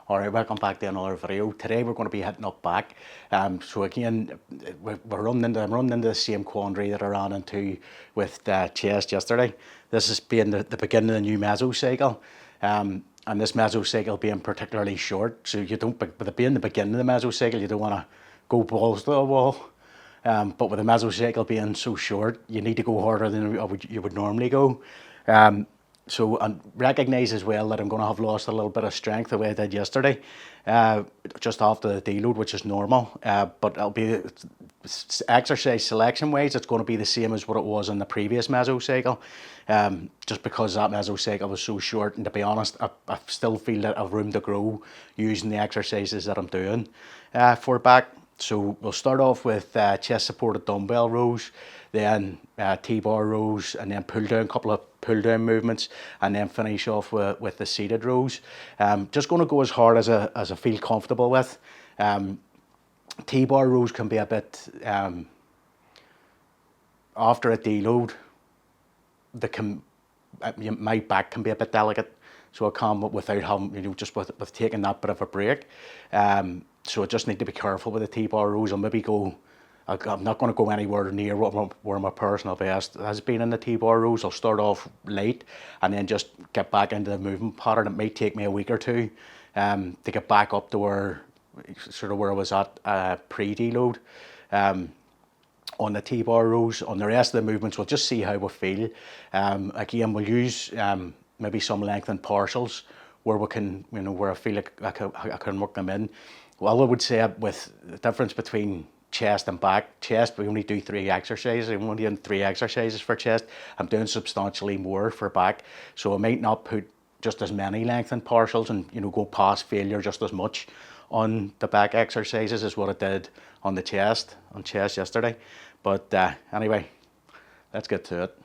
Alright, welcome back to another video. Today we're going to be hitting up back. So again, I'm running into the same quandary that I ran into with chest yesterday. This is being the beginning of the new mesocycle. And this mesocycle being particularly short, so you don't, with it being the beginning of the mesocycle, you don't want to go balls to the wall. But with the mesocycle being so short, you need to go harder than you would normally go. So I recognise as well that I'm going to have lost a little bit of strength the way I did yesterday, just after the deload, which is normal. But it'll be exercise selection wise, it's going to be the same as what it was in the previous mesocycle, just because that mesocycle was so short. And to be honest, I still feel that I've room to grow using the exercises that I'm doing for back. So we'll start off with chest supported dumbbell rows, then T-bar rows, and then pull down, a couple of pull down movements, and then finish off with the seated rows. Just going to go as hard as I feel comfortable with. T-bar rows can be a bit, after a deload, my back can be a bit delicate, so I can, without having, just with taking that bit of a break. So I just need to be careful with the T-bar rows. I'm not going to go anywhere near where my personal best has been in the T-bar rows. I'll start off late and then just get back into the movement pattern. It may take me a week or two to get back up to where I was at pre-deload. On the T-bar rows, on the rest of the movements, we'll just see how we feel. Again, we'll use maybe some lengthened partials where we can, where I feel like I can work them in. Well, I would say with the difference between chest and back, chest we only do 3 exercises. I'm only doing 3 exercises for chest. I'm doing substantially more for back, so I might not put just as many lengthened partials and go past failure just as much on the back exercises as what I did on the chest yesterday. But anyway, let's get to it.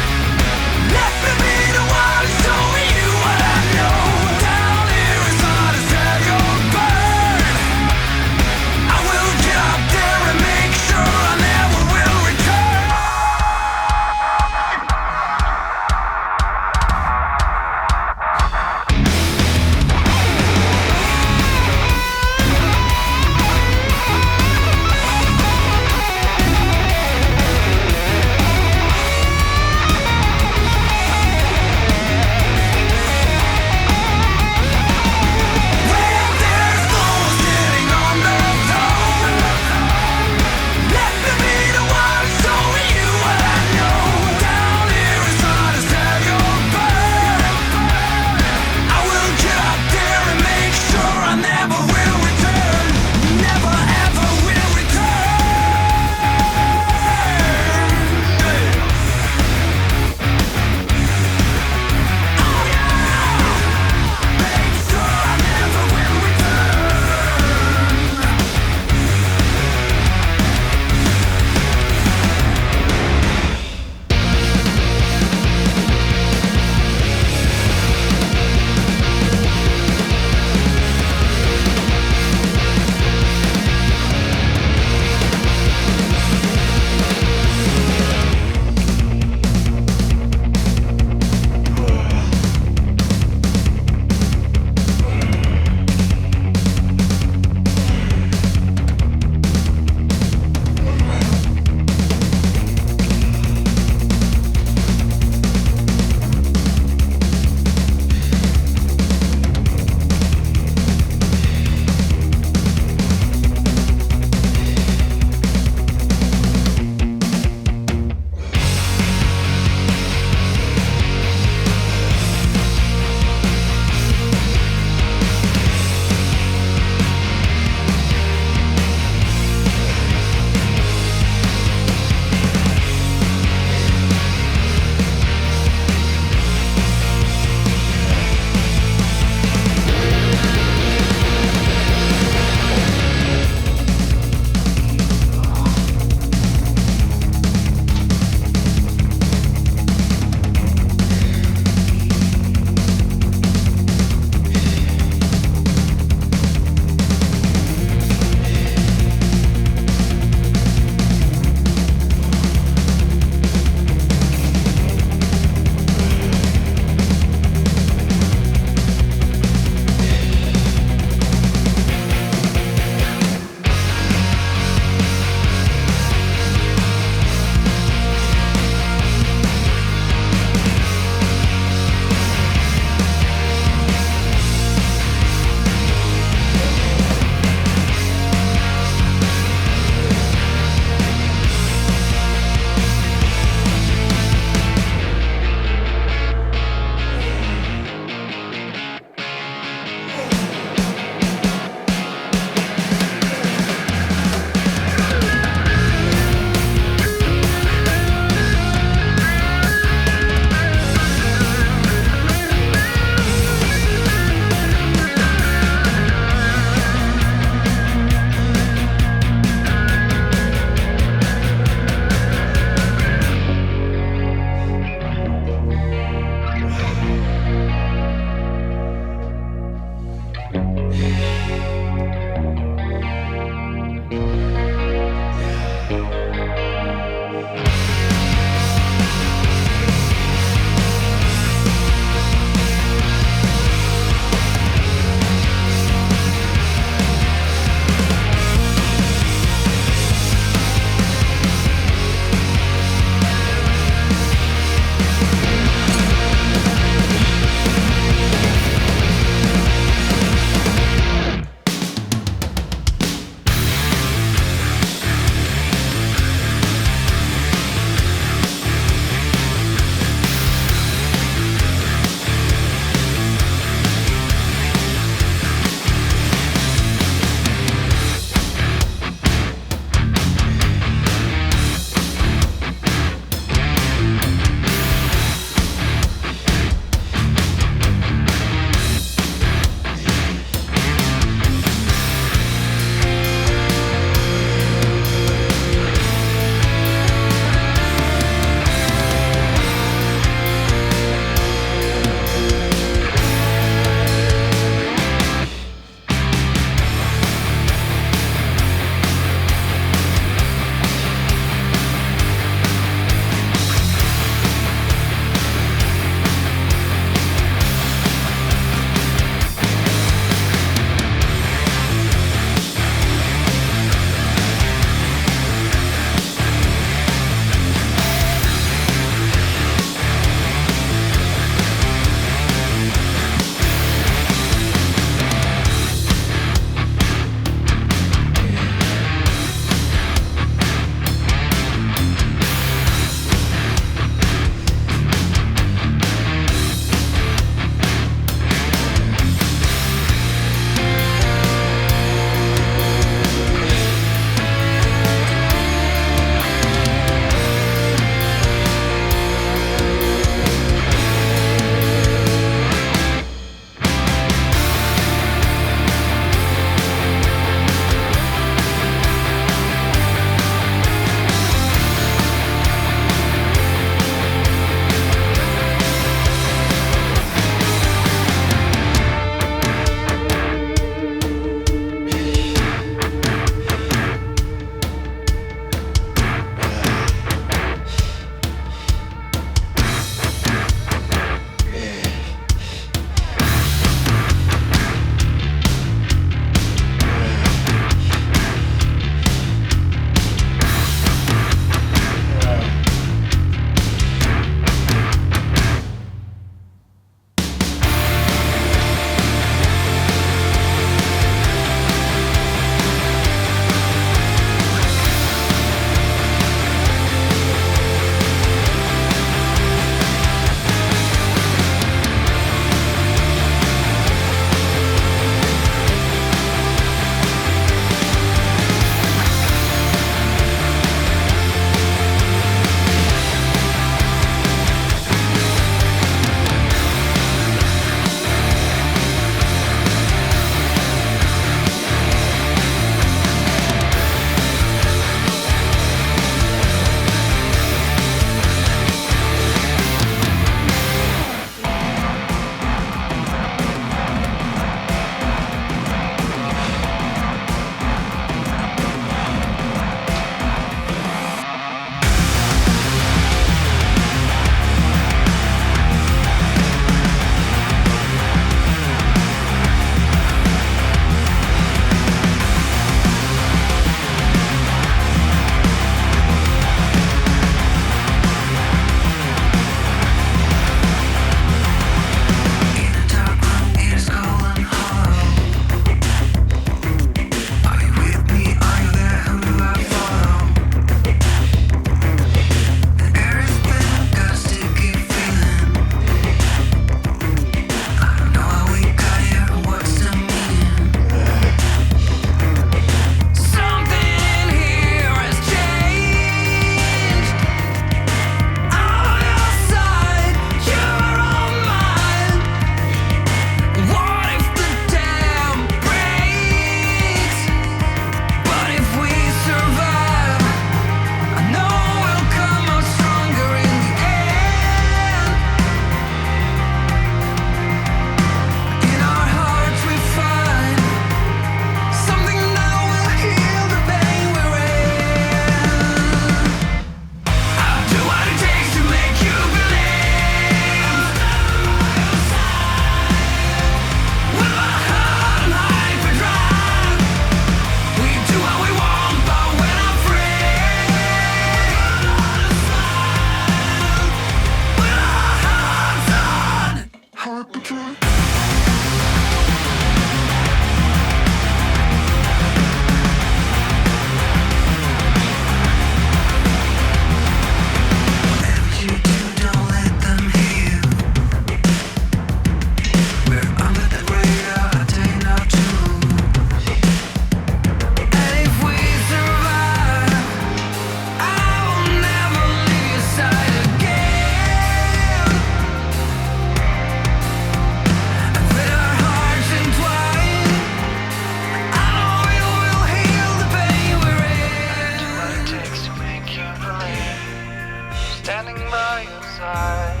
standing by your side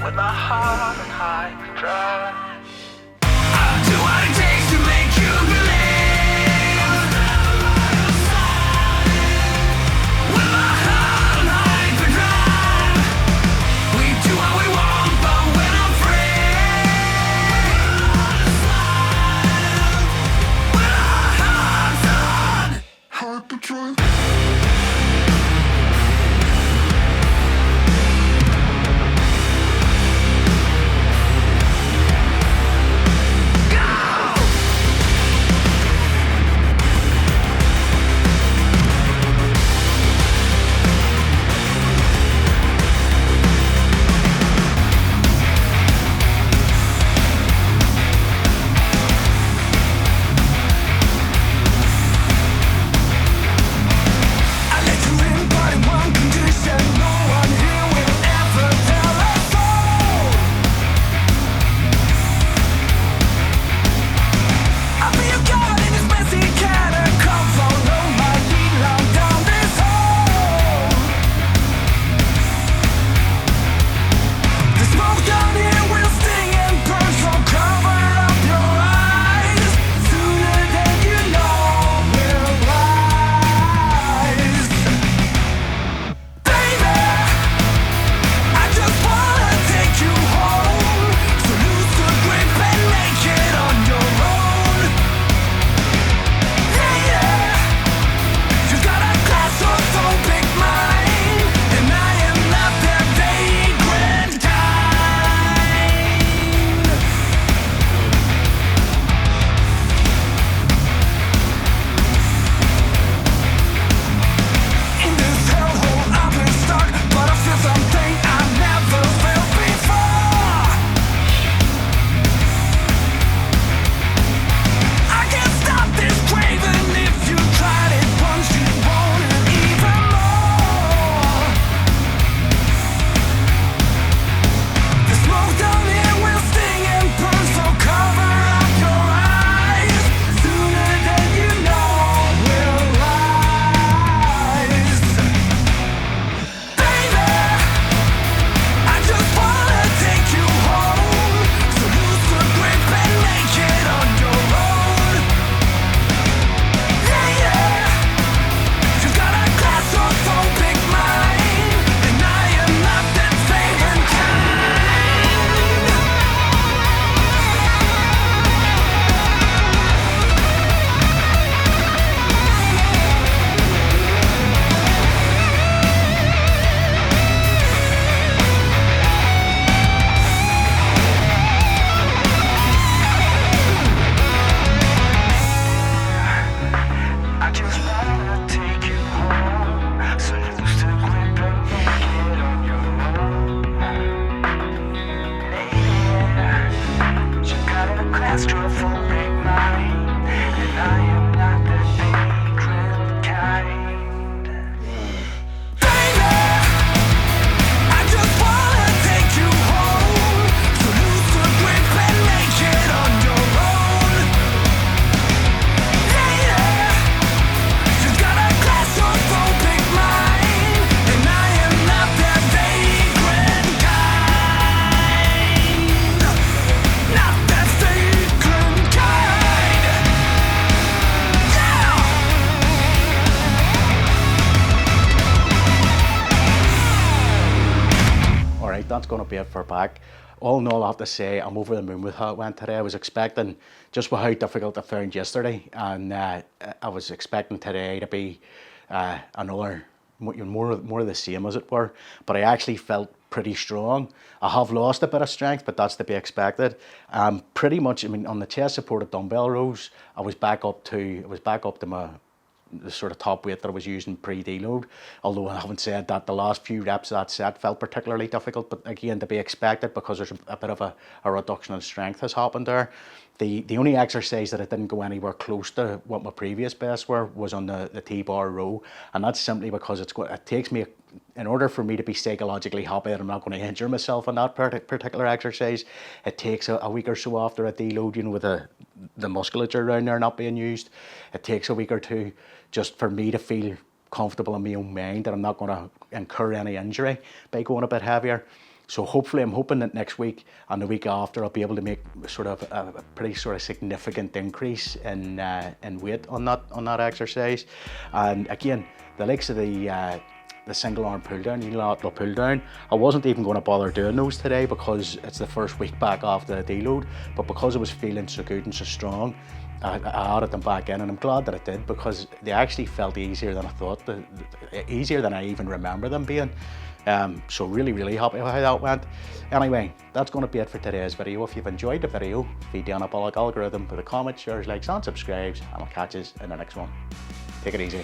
with my heart on hyperdrive. I'll do what it takes to make you believe. With my heart on hyperdrive, we do what we want, but we're not free. With our hearts on hyperdrive. That's going to be it for back. All in all, I have to say I'm over the moon with how it went today. I was expecting just with how difficult I found yesterday, and I was expecting today to be another more of the same, as it were. But I actually felt pretty strong. I have lost a bit of strength, but that's to be expected. Pretty much, I mean, on the chest supported dumbbell rows, I was back up to the sort of top weight that I was using pre-deload. Although I haven't said that, the last few reps of that set felt particularly difficult, but again, to be expected because there's a bit of a reduction in strength has happened there. The only exercise that I didn't go anywhere close to what my previous best were was on the T-bar row, and that's simply because it takes me, in order for me to be psychologically happy that I'm not going to injure myself on that particular exercise, it takes a week or so after a deload, you know, with the musculature around there not being used. It takes a week or two just for me to feel comfortable in my own mind that I'm not going to incur any injury by going a bit heavier. So hopefully, I'm hoping that next week and the week after, I'll be able to make sort of a pretty sort of significant increase in weight on that exercise. And again, the likes of the single arm pull down, unilateral pull down, I wasn't even going to bother doing those today because it's the first week back after the deload. But because I was feeling so good and so strong, I added them back in, and I'm glad that I did because they actually felt easier than I thought, easier than I even remember them being. So really happy with how that went. Anyway, that's going to be it for today's video. If you've enjoyed the video, feed the anabolic algorithm with a comment, shares, likes and subscribes, and I'll catch you in the next one. Take it easy.